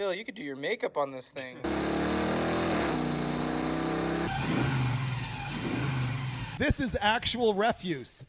Bill, you could do your makeup on this thing. This is actual refuse.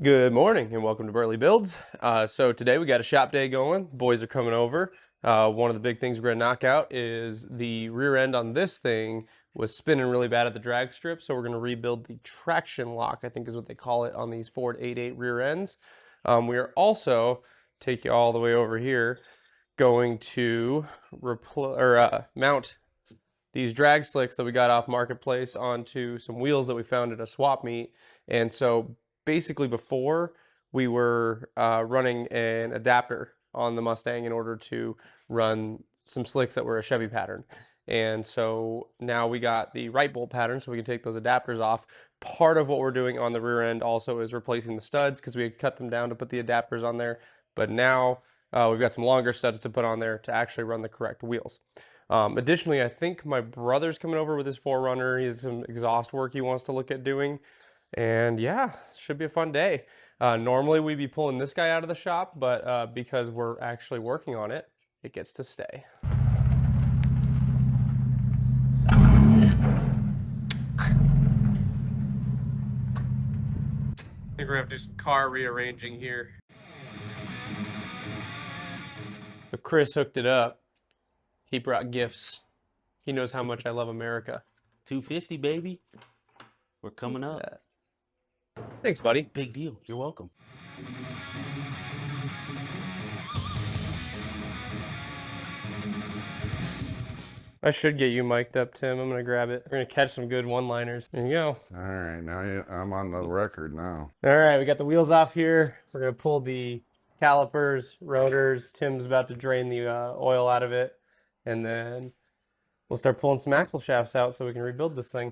Good morning and welcome to Burley Builds. So today we got a shop day going. Boys are coming over. One of the big things we're going to knock out is the rear end on this thing was spinning really bad at the drag strip. So we're going to rebuild the traction lock, I think is what they call it, on these Ford 8.8 rear ends. We are also, take you all the way over here, going to mount these drag slicks that we got off Marketplace onto some wheels that we found at a swap meet. And so basically before we were running an adapter on the Mustang in order to run some slicks that were a Chevy pattern. And so now we got the right bolt pattern so we can take those adapters off. Part of what we're doing on the rear end also is replacing the studs because we had cut them down to put the adapters on there. But now we've got some longer studs to put on there to actually run the correct wheels. Additionally, I think my brother's coming over with his 4Runner. He has some exhaust work he wants to look at doing. And yeah, should be a fun day. Normally we'd be pulling this guy out of the shop, but because we're actually working on it, it gets to stay. I think we're gonna have to do some car rearranging here. So Chris hooked it up. He brought gifts. He knows how much I love America. $250, baby. We're coming up. Thanks, buddy. Big deal. You're welcome. I should get you mic'd up, Tim. I'm gonna grab it. We're gonna catch some good one-liners. There you go. All right, now I'm on the record now. All right, we got the wheels off here. We're gonna pull the calipers, rotors. Tim's about to drain the oil out of it. And then we'll start pulling some axle shafts out so we can rebuild this thing.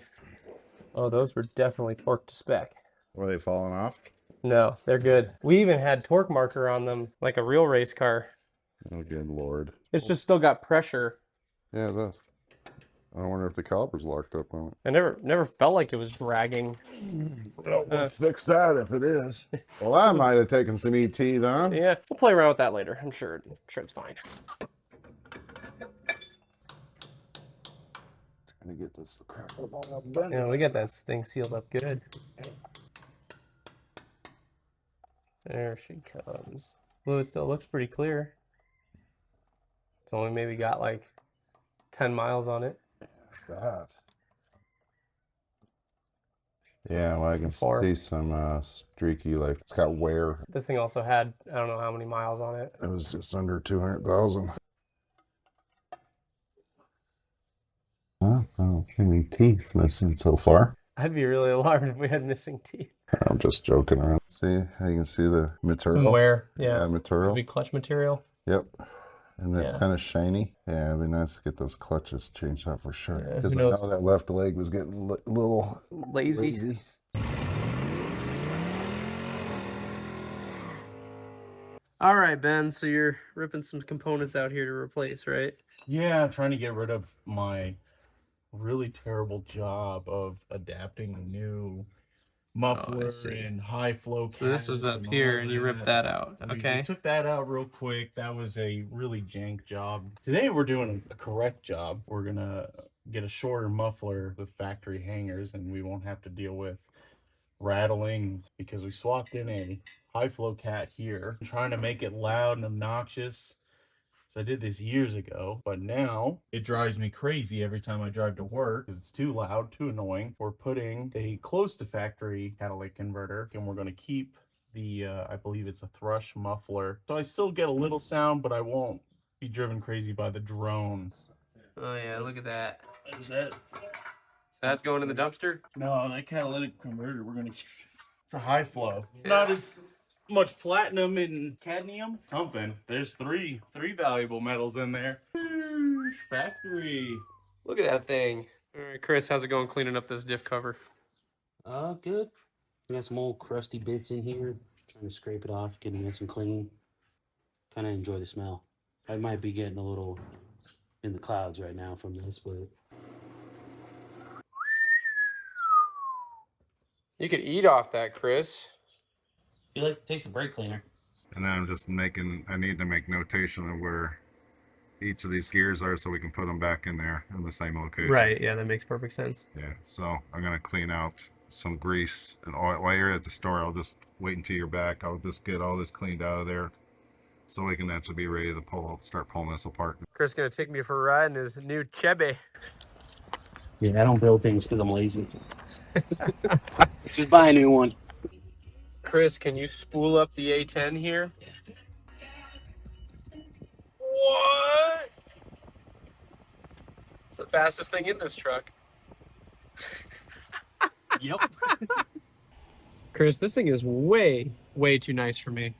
Oh, those were definitely torqued to spec. Were they falling off? No, they're good. We even had torque marker on them like a real race car. Oh, good Lord. It's just still got pressure. Yeah, I wonder if the caliper's locked up on it. I never felt like it was dragging. We'll fix that if it is. Well, I might have taken some ET then. Yeah, we'll play around with that later. I'm sure it's fine. Trying to get this crap up on the bend. Yeah, we got that thing sealed up good. There she comes. Fluid still looks pretty clear. It's only maybe got like 10 miles on it. That. Yeah, well, I can see some streaky, like it's got wear. This thing also had, I don't know how many miles on it. It was just under 200,000. I don't see any teeth missing so far. I'd be really alarmed if we had missing teeth. I'm just joking around. See how you can see the material? Some wear, yeah. Material. Maybe clutch material. Yep. And that's kind of shiny. Yeah, it'd be nice to get those clutches changed out for sure. Because I know that left leg was getting a little lazy. All right, Ben, so you're ripping some components out here to replace, right? Yeah, I'm trying to get rid of my really terrible job of adapting a new muffler and high flow. So this was up here and you ripped that out. Okay. We took that out real quick. That was a really jank job. Today we're doing a correct job. We're gonna get a shorter muffler with factory hangers and we won't have to deal with rattling because we swapped in a high flow cat here. I'm trying to make it loud and obnoxious. So I did this years ago, but now it drives me crazy every time I drive to work because it's too loud, too annoying. We're putting a close to factory catalytic converter and we're going to keep the, I believe it's a thrush muffler. So I still get a little sound, but I won't be driven crazy by the drones. Oh yeah, look at that. Is that? So that's going in the dumpster? No, that catalytic converter, it's a high flow. Not as much platinum and cadmium. Something. There's three valuable metals in there. Factory. Look at that thing. All right, Chris, how's it going cleaning up this diff cover? Good. We got some old crusty bits in here. Trying to scrape it off, getting nice and clean. Kind of enjoy the smell. I might be getting a little in the clouds right now from this, but You could eat off that, Chris. I feel like it takes a brake cleaner. And then I'm just making, I need to make notation of where each of these gears are so we can put them back in there in the same location. Right, yeah, that makes perfect sense. Yeah, so I'm gonna clean out some grease and oil. While you're at the store, I'll just wait until you're back. I'll just get all this cleaned out of there so we can actually be ready to start pulling this apart. Chris gonna take me for a ride in his new Chevy. Yeah, I don't build things because I'm lazy. Just buy a new one. Chris, can you spool up the A10 here? What? It's the fastest thing in this truck. Yep. Chris, this thing is way too nice for me.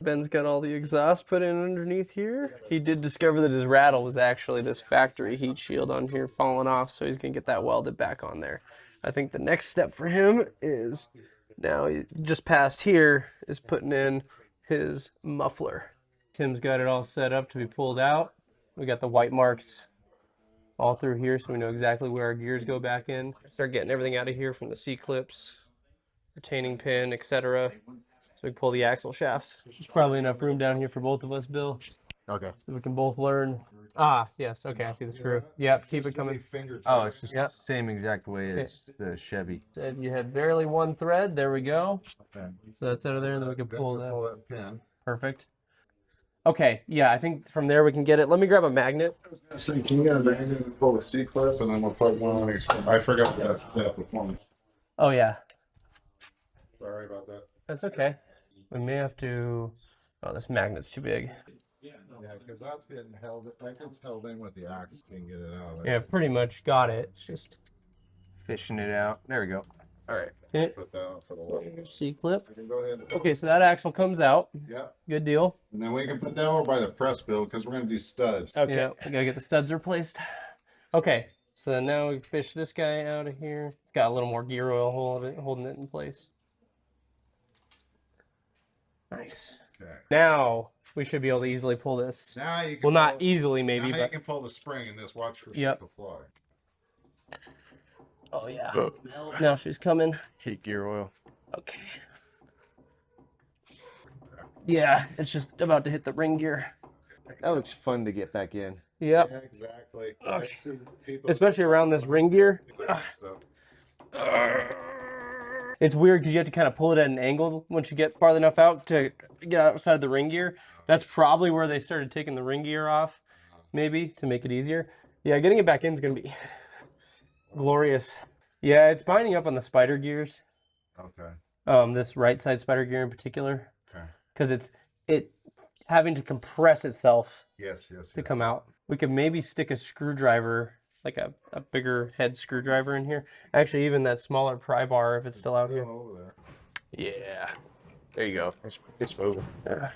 Ben's got all the exhaust put in underneath here. He did discover that his rattle was actually this factory heat shield on here falling off, so he's gonna get that welded back on there. I think the next step for him is, now he just past here, is putting in his muffler. Tim's got it all set up to be pulled out. We got the white marks all through here, so we know exactly where our gears go back in. Start getting everything out of here from the C-clips, retaining pin, etc. So we can pull the axle shafts. There's probably enough room down here for both of us, Bill. Okay. So we can both learn. Ah, yes, okay, I see the screw. Yep, keep it coming. Oh, it's the Yep. same exact way as the Chevy. Said you had barely one thread. There we go. Okay. So that's out of there, and then we can pull that. Pull that pin. Perfect. Okay, yeah, I think from there we can get it. Let me grab a magnet. So can you get a magnet and pull the C-clip, and then we'll put one on each. I forgot that step with one. Oh, yeah. Sorry about that. That's okay. We may have to... Oh, this magnet's too big. Yeah, because that's getting held. That gets held in with the axe. Can get it out. Yeah, pretty much got it. It's just... Fishing it out. There we go. All right. Put that on for the wall. C-clip. I can go ahead. And Okay, so that axle comes out. Yeah. Good deal. And then we can put that over by the press build because we're gonna do studs. Okay. Yeah, we gotta get the studs replaced. Okay, so then now we fish this guy out of here. It's got a little more gear oil holding it in place. Nice. Okay. Now we should be able to easily pull this. Now you can. Well, not pull- easily maybe, Now you but can pull the spring in this. Watch for Yep. shit to fly. oh yeah. Now she's coming. Heat gear oil. Okay. Yeah, it's just about to hit the ring gear. That looks fun to get back in. Yep. Yeah, exactly. Okay. I see people- Especially around this ring gear. So, It's weird because you have to kind of pull it at an angle once you get farther enough out to get outside the ring gear. That's probably where they started taking the ring gear off, maybe, to make it easier. Yeah, getting it back in is going to be glorious. Yeah, it's binding up on the spider gears. Okay. This right side spider gear in particular. Okay. Because it's having to compress itself Yes. Yes. to come out. We could maybe stick a screwdriver, like a bigger head screwdriver in here. Actually, even that smaller pry bar, if it's still out here. Over there. Yeah. There you go. It's moving.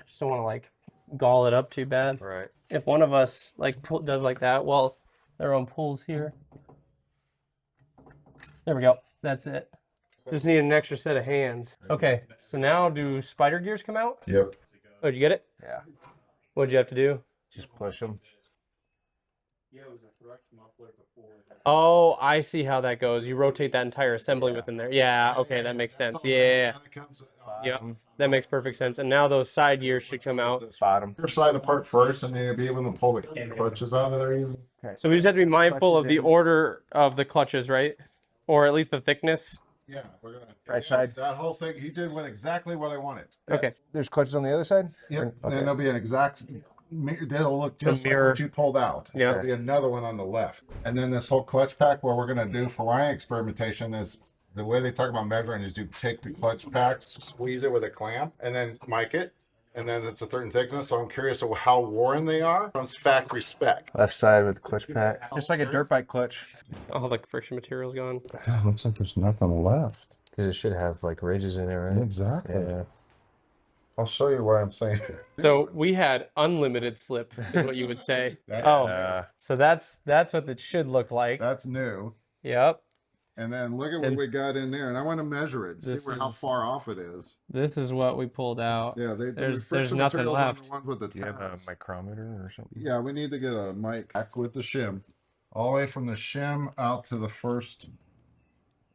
Just don't want to like gall it up too bad. Right. If one of us like does like that while their own pulls here. There we go. That's it. Just need an extra set of hands. Okay, so now do spider gears come out? Yep. Oh, did you get it? Yeah. What'd you have to do? Just push them. Oh, I see how that goes. You rotate that entire assembly within there. Yeah, okay, that makes sense. Yeah. Yep, that makes perfect sense. And now those side gears should come out. Bottom. Your side apart first, and then you'll be able to pull the clutches out of there. Even. So we just have to be mindful of the order of the clutches, right? Or at least the thickness. Yeah, we're gonna. Right side. That whole thing he did went exactly what I wanted. Okay. There's clutches on the other side? Yep. Okay. And there'll be an exact. That'll look just like mirror. what you pulled out. Yeah. There'll be another one on the left, and then this whole clutch pack. What we're gonna do for my experimentation is the way they talk about measuring is you take the clutch packs, squeeze it with a clamp, and then mic it, and then it's a certain thickness. So I'm curious of how worn they are from factory spec. Left side with the clutch pack. Just like a dirt bike clutch. All the friction material's gone. Looks like there's nothing left. Because it should have like ridges in it, right? Exactly. Yeah. I'll show you what I'm saying. So we had unlimited slip, is what you would say. That- Oh, so that's what it should look like. That's new. Yep. And then look at what And we got in there, and I want to measure it, see this how is- far off it is. This is what we pulled out. Yeah, There's friction nothing materials on left. the ones with the Do you have a tabs. micrometer or something? Yeah, we need to get a mic back with the shim, all the way from the shim out to the first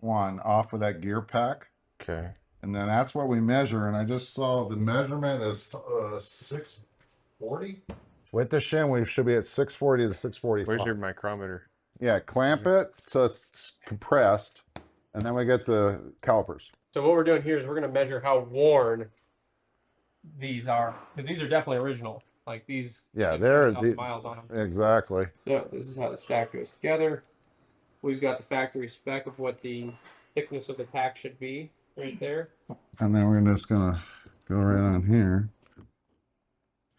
one off of that gear pack. Okay. And then that's what we measure. And I just saw the measurement is 640. With the shim, we should be at 640 to 645. Where's your micrometer? Yeah, clamp it so it's compressed. And then we get the calipers. So what we're doing here is we're going to measure how worn these are, because these are definitely original. Like these, Yeah, have they're 20,000 miles on them. Exactly. So this is how the stack goes together. We've got the factory spec of what the thickness of the pack should be right there. And then we're just gonna go right on here.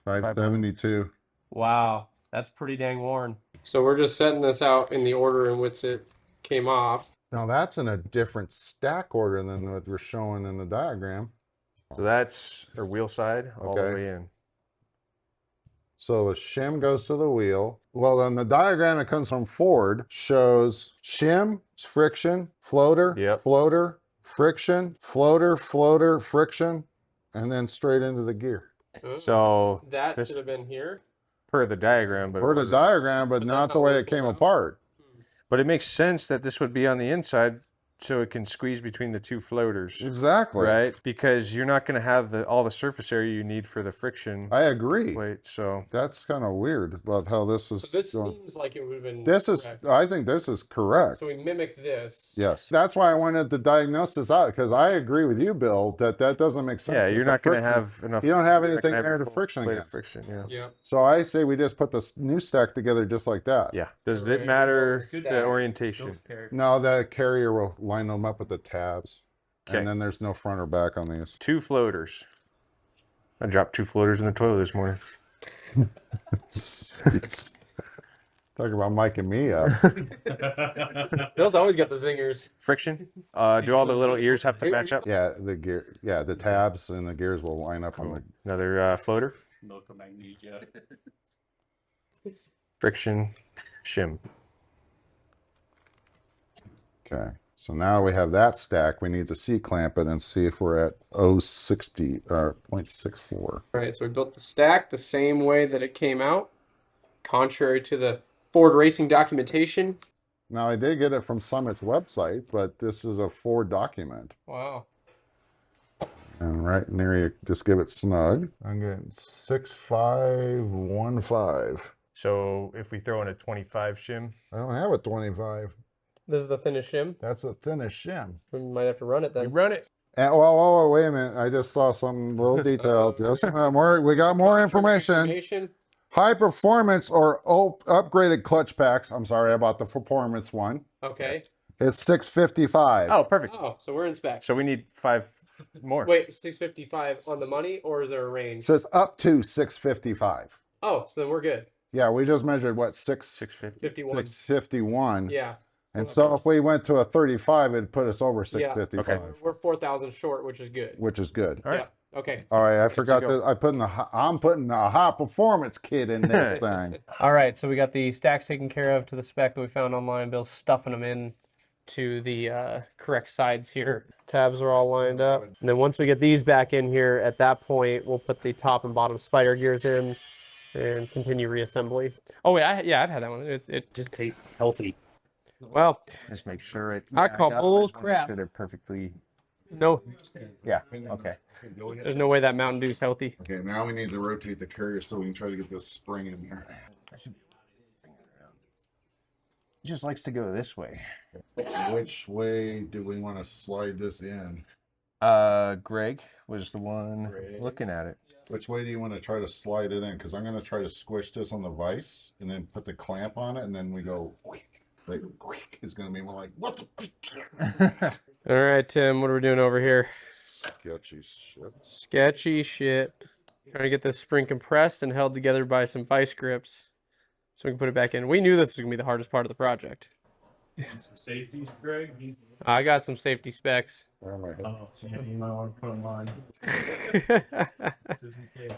572. Wow, that's pretty dang worn. So we're just setting this out in the order in which it came off. Now that's in a different stack order than what we're showing in the diagram. So that's our wheel side all the Okay. way in. So the shim goes to the wheel. Well, then the diagram that comes from Ford shows shim, friction, floater, Yep. floater, friction, floater, floater, friction, and then straight into the gear. So That this- should have been here. per the diagram, but For the diagram, but But not that's the not way what it came it was. apart. but it makes sense that this would be on the inside so it can squeeze between the two floaters. Exactly. Right? Because you're not going to have all the surface area you need for the friction I agree. plate. So That's kind of weird about how this is So this going. seems like it would have been. This is, correct. I think this is correct. So we mimicked this. Yes. That's why I wanted to diagnose this out, because I agree with you, Bill, that doesn't make sense. yeah, with you're the not going to friction. have enough. You don't have you're not anything gonna have there a to full friction plate of against. friction. Yeah. Yeah. So I say we just put this new stack together just like that. Yeah. Does Right, it matter stack. the orientation? No, the carrier will line them up with the tabs. Okay. And then there's no front or back on these. 2 floaters. I dropped 2 floaters in the toilet this morning. Talk about miking me up. Bill's always got the zingers. Friction. Do all the little ears have to match up? Yeah, the gear. Yeah, the tabs and the gears will line up on the. Another floater. Milk of magnesia. Friction. Shim. Okay. So now we have that stack. We need to C-clamp it and see if we're at 0.60 or 0.64. All right, so we built the stack the same way that it came out, contrary to the Ford racing documentation. Now I did get it from Summit's website, but this is a Ford document. Wow. And right near you, just give it snug. I'm getting 6515. So if we throw in a 25 shim, I don't have a 25. This is the thinnest shim. That's the thinnest shim. We might have to run it you then. run it. And, whoa, wait a minute. I just saw some little detail. Just more. We got more information. High performance or upgraded clutch packs. I'm sorry about the performance one. Okay. It's 655. Oh, perfect. Oh, so we're in spec. So we need 5 more. Wait, 655 on the money, or is there a It range? says up to 655. Oh, so then we're good. Yeah, we just measured what 650. 51. 651. Yeah. And so if we went to a 35, it'd put us over 655, Okay. We're 4,000 short, which is good. which is good. All right. Yeah. Okay. All right, I forgot go. that I'm putting a high performance kit in this thing. All right, so we got the stacks taken care of to the spec that we found online. Bill's stuffing them in to the correct sides here. Tabs are all lined up. And then once we get these back in here, at that point, we'll put the top and bottom spider gears in and continue reassembly. Oh, wait, I've had that one. It just tastes healthy. Well, Just make sure it. I call bull Make crap. sure they're perfectly. no, Yeah. Okay. there's no way that Mountain Dew's healthy. Okay, now we need to rotate the carrier so we can try to get this spring in here. It just likes to go this way. Which way do we want to slide this in? Greg was the one Greg. looking at it. Which way do you want to try to slide it in? Because I'm going to try to squish this on the vise and then put the clamp on it, and then we go quick. Like quick is going to be more like what the All right, Tim, what are we doing over here? sketchy shit. Sketchy shit. Trying to get this spring compressed and held together by some vice grips so we can put it back in. We knew this was going to be the hardest part of the project. Some safeties, Greg. I got some safety specs. Where am I? Oh, you might want to put them on. Just in case.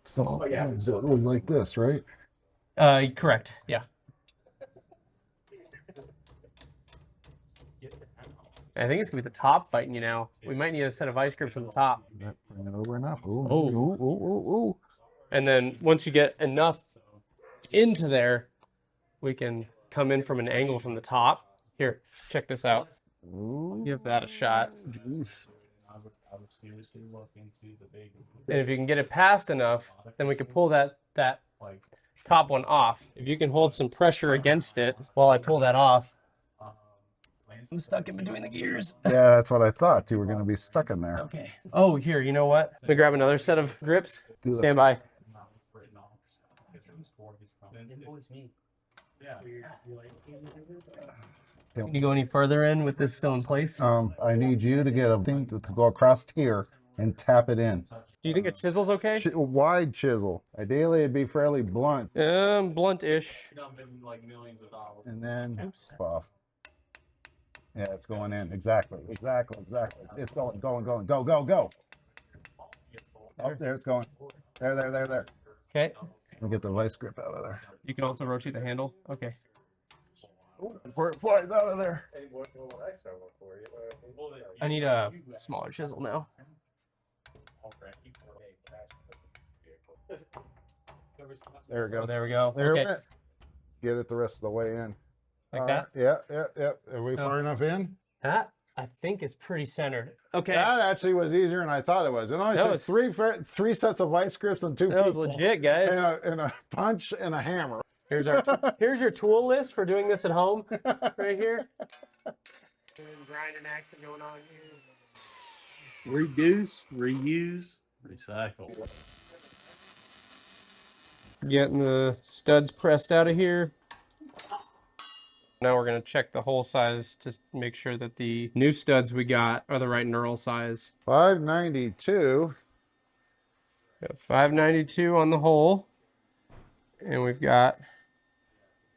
So yeah, it was like this, right? Correct. Yeah. I think it's gonna be the top fighting you now. We might need a set of vice grips on the top. Bring it over enough. Ooh, Oh. ooh, ooh, ooh, ooh. And then once you get enough into there, we can come in from an angle from the top. Here, check this out. Give that a shot. I would seriously look into the big. And if you can get it past enough, then we can pull that top one off. If you can hold some pressure against it while I pull that off. I'm stuck in between the gears. Yeah, that's what I thought. You were going to be stuck in there. Okay. Oh, here, you know what? Let me grab another set of grips. Stand by. Can you go any further in with this still in place? I need you to get a thing to go across here and tap it in. Do you think a chisel's okay? Wide chisel. Ideally, it'd be fairly blunt. Blunt-ish. And then off. Yeah, it's going in. Exactly. It's going. Go. Oh, there it's going. There. Okay. We'll get the vice grip out of there. You can also rotate the handle. Okay. Before it flies out of there. I need a smaller chisel now. There it goes. Oh, there we go. There Okay. it went. Get it the rest of the way in. Like that? Yeah. Are we far enough in? That, I think, is pretty centered. Okay. That actually was easier than I thought it was. It only That took was- three sets of vice grips and two That was people, legit, guys. and a punch and a hammer. Here's your tool list for doing this at home, right here. Grinding action going on here. Reduce, reuse, recycle. Getting the studs pressed out of here. Now we're going to check the hole size to make sure that the new studs we got are the right knurl size. 592. Got 592 on the hole. And we've got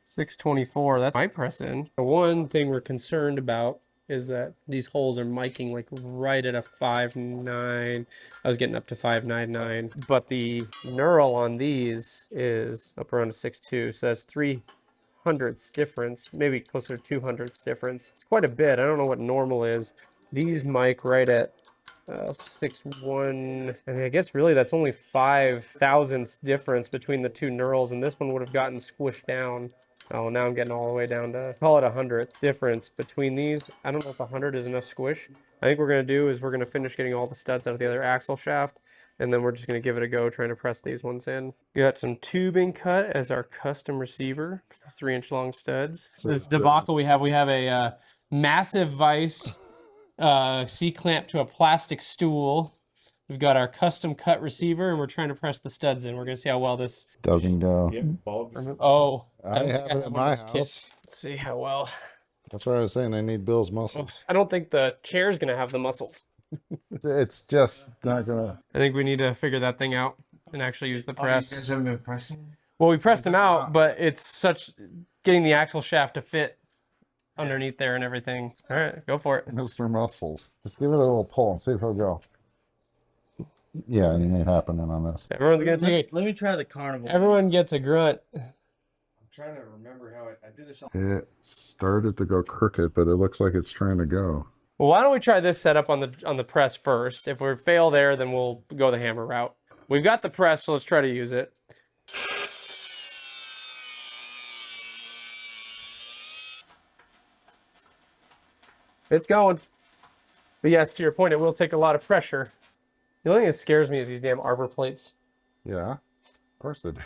624. That might press in. The one thing we're concerned about is that these holes are miking like right at a 5.9. I was getting up to 5.99. But the knurl on these is up around a 6.2. So that's 300ths difference, maybe closer to 200ths difference. It's quite a bit. I don't know what normal is. These mic right at 6.1. I mean, I guess really that's only 5 thousandths difference between the two knurls, and this one would have gotten squished down. Oh, now I'm getting all the way down to, call it 100th difference between these. I don't know if 100 is enough squish. I think what we're going to do is we're going to finish getting all the studs out of the other axle shaft, and then we're just going to give it a go trying to press these ones in. We got some tubing cut as our custom receiver for these 3-inch long studs. This debacle we have a massive vise C-clamp to a plastic stool. We've got our custom cut receiver, and we're trying to press the studs in. We're going to see how well this Doesn't go. Oh, I don't have think it in one my of those house. kits. Let's see how well. That's what I was saying. I need Bill's muscles. I don't think the chair's going to have the muscles. It's just not gonna. I think we need to figure that thing out and actually use the press. You guys haven't been pressing? Well, we pressed them out, but it's such getting the axle shaft to fit underneath there and everything. All right, go for it. Mr. Muscles. Just give it a little pull and see if it'll go. Yeah, it ain't happening on this. Everyone's going to take Let me try the carnival. Everyone gets a grunt. I'm trying to remember how I did this. It started to go crooked, but it looks like it's trying to go. Well, why don't we try this setup on the press first? If we fail there, then we'll go the hammer route. We've got the press, so let's try to use it. It's going. But yes, to your point, it will take a lot of pressure. The only thing that scares me is these damn arbor plates, Yeah, of course they do.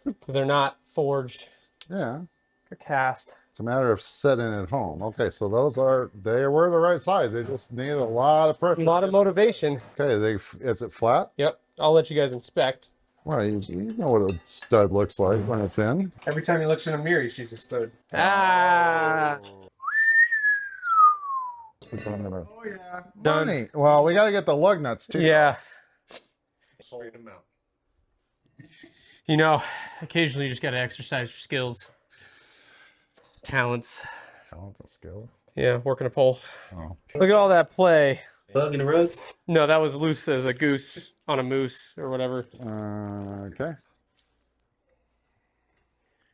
because they're not forged. Yeah, They're cast. it's a matter of setting it home. Okay, so they were the right size. They just need a lot of pressure. A lot of motivation. Okay, is it flat? Yep. I'll let you guys inspect. Well, you know what a stud looks like when it's in. Every time he looks in a mirror, he sees a stud. Ah! Oh yeah, Done. money. Well, we got to get the lug nuts too. Yeah. Straighten him out. You know, occasionally you just got to exercise your skills. Talents. Talent and skill. Yeah, working a pole. Oh. Look at all that play. Bug in the road. No, that was loose as a goose on a moose or whatever. Okay.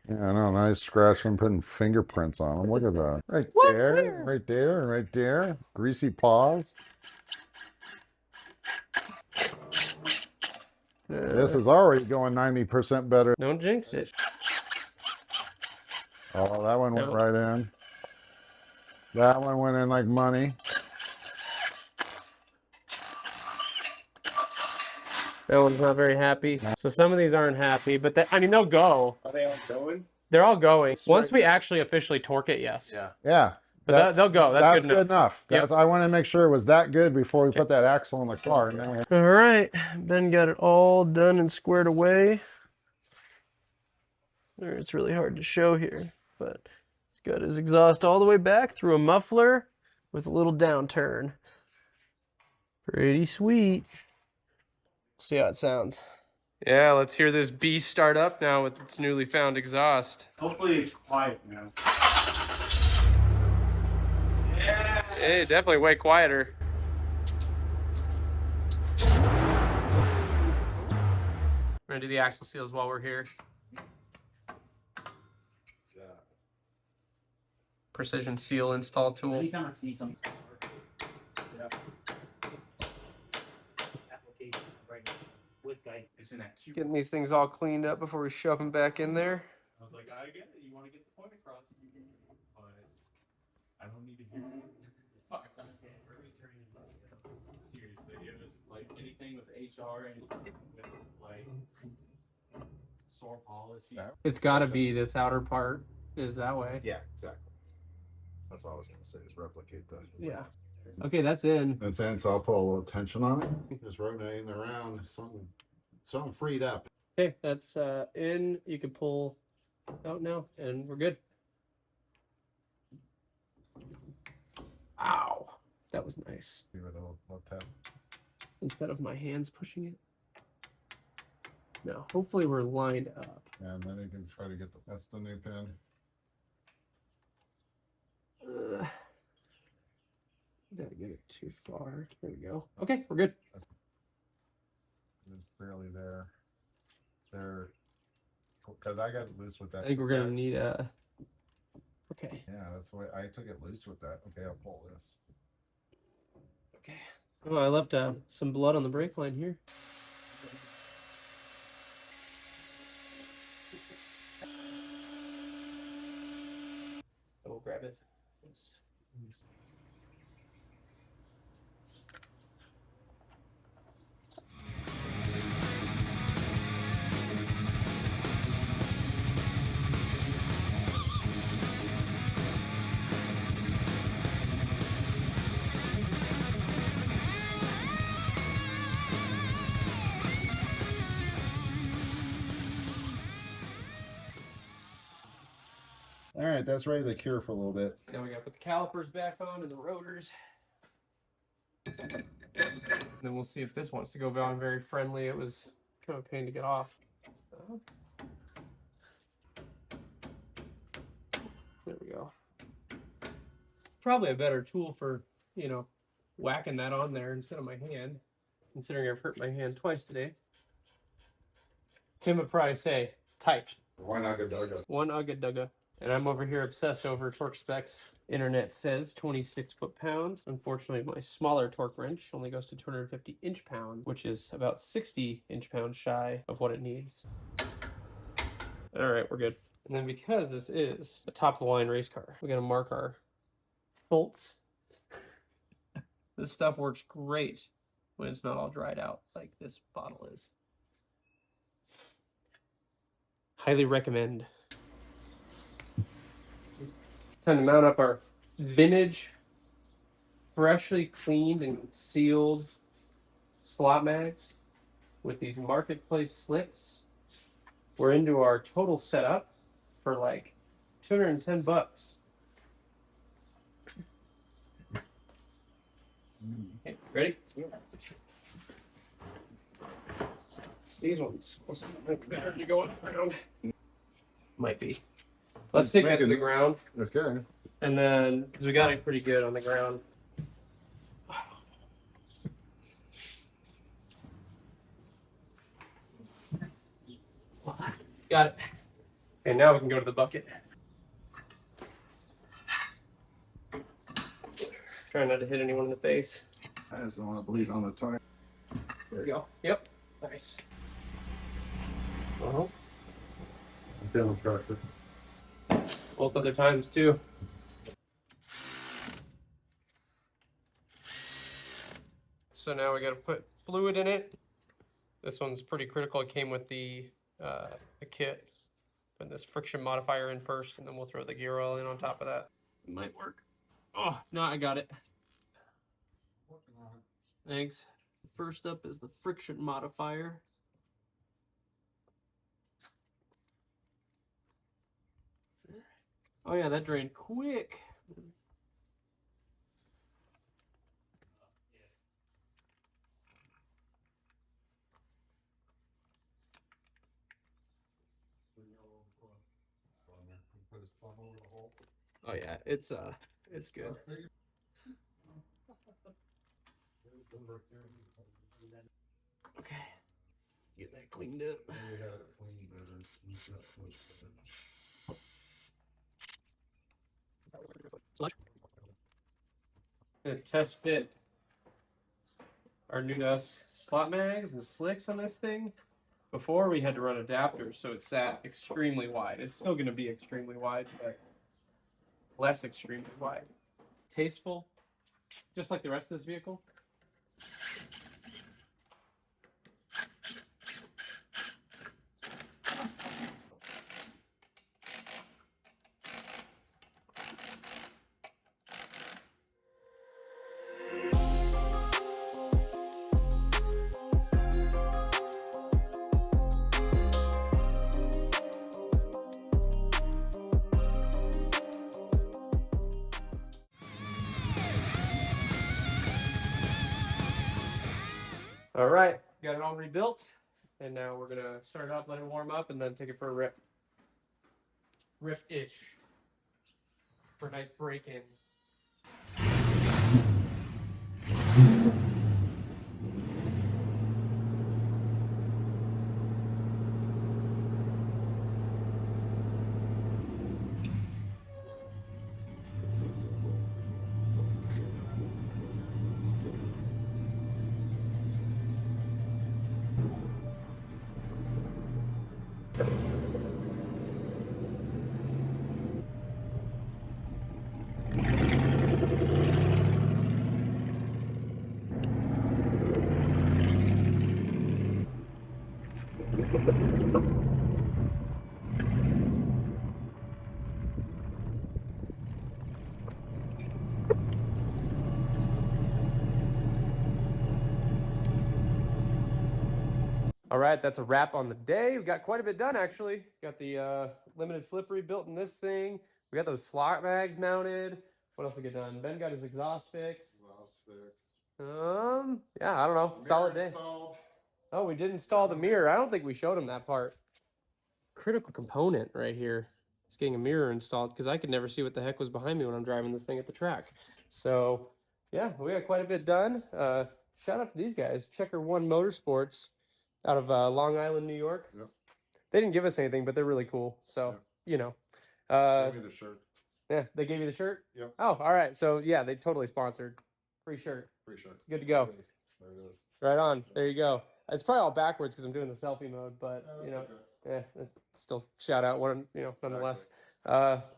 Yeah, I know. Nice scratch and putting fingerprints on them. Look at that. Right there, Where? right there, right there. Greasy paws. This is already going 90% better. Don't jinx it. Oh, that one went right in. That one went in like money. That one's not very happy. So some of these aren't happy, but I mean, they'll go. Are they all going? They're all going. Once we actually officially torque it, yes. Yeah. Yeah. But they'll go. That's good enough. Yep. I want to make sure it was that good before we put that axle in the car. And then All right. Ben got it all done and squared away. It's really hard to show here, but he's got his exhaust all the way back through a muffler with a little downturn. Pretty sweet. See how it sounds. Yeah, let's hear this beast start up now with its newly found exhaust. Hopefully it's quiet now. Yeah, hey, definitely way quieter. We're gonna do the axle seals while we're here. Precision seal install tool. Anytime I see something, application right now with guy. It's in that cube. Getting these things all cleaned up before we shove them back in there. I was like, I get it. You want to get the point across. But I don't need to hear it 5 times over. Seriously, it was like anything with HR and with like sore policies. It's got to be this outer part is that way. yeah, exactly. That's all I was going to say is replicate that. Yeah. Okay, that's in. That's in, so I'll put a little tension on it. Just rotating around, something freed up. Okay, that's in. You can pull out now, and we're good. Ow, that was nice. Give it a little tap. Instead of my hands pushing it. Now, hopefully we're lined up. And then you can try to get that's the new pin. Didn't get it too far. There we go. Okay, we're good. It's barely there. There, because I got it loose with that. I think we're gonna need a. Okay. Yeah, that's the way I took it loose with that. Okay, I'll pull this. Okay. Oh, I left some blood on the brake line here. We'll grab it. Yes. All right, that's ready to cure for a little bit. Now we gotta put the calipers back on and the rotors. And then we'll see if this wants to go on very friendly. It was kind of a pain to get off. There we go. Probably a better tool for, you know, whacking that on there instead of my hand, considering I've hurt my hand twice today. Tim would probably say, tight. One Ugga-Dugga. One Ugga-Dugga. And I'm over here obsessed over torque specs. Internet says 26 foot-pounds. Unfortunately, my smaller torque wrench only goes to 250 inch-pound, which is about 60 inch-pound shy of what it needs. All right, we're good. And then because this is a top-of-the-line race car, we got to mark our bolts. This stuff works great when it's not all dried out like this bottle is. Highly recommend. Time to mount up our vintage, freshly cleaned and sealed slot mags with these marketplace slits. We're into our total setup for like 210 bucks. Okay, ready? These ones will look better to go around. Might be. Let's take that to the ground. Okay. And then, because we got it pretty good on the ground. Got it. Okay, now we can go to the bucket. Try not to hit anyone in the face. I just don't want to bleed on the tire. There we go. Yep. Nice. Uh-huh. I'm feeling pressure. both other times too. So now we got to put fluid in it. This one's pretty critical. It came with the kit. Put this friction modifier in first, and then we'll throw the gear oil in on top of that. It might work. Oh, no, I got it. Thanks. First up is the friction modifier. Oh yeah, that drained quick. Oh yeah, it's good. Okay. Get that cleaned up. Test fit our new dust slot mags and slicks on this thing. Before we had to run adapters, so it sat extremely wide. It's still going to be extremely wide, but less extremely wide. Tasteful, just like the rest of this vehicle. All right, got it all rebuilt, and now we're gonna start it up, let it warm up, and then take it for a rip. Rip-ish. For a nice break-in. All right, that's a wrap on the day. We got quite a bit done, actually. Got the limited slippery built in this thing. We got those slot bags mounted. What else we get done? Ben got his exhaust fixed. Yeah, I don't know. Solid day. Installed. Oh, we did install the mirror. I don't think we showed him that part. Critical component right here is getting a mirror installed because I could never see what the heck was behind me when I'm driving this thing at the track. So, yeah, we got quite a bit done. Shout out to these guys, Checker One Motorsports out of Long Island, New York. Yep. They didn't give us anything, but they're really cool. So, Yep. you know. Give me the shirt. Yeah, they gave you the shirt? Yep. Oh, all right. So, yeah, they totally sponsored. Free shirt. Free shirt. Good to go. There it is. Right on. There you go. It's probably all backwards because I'm doing the selfie mode, but, Yeah, you know. okay. Yeah, still shout out one, you know, nonetheless.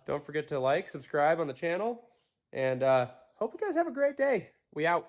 Don't forget to like, subscribe on the channel, and hope you guys have a great day. We out.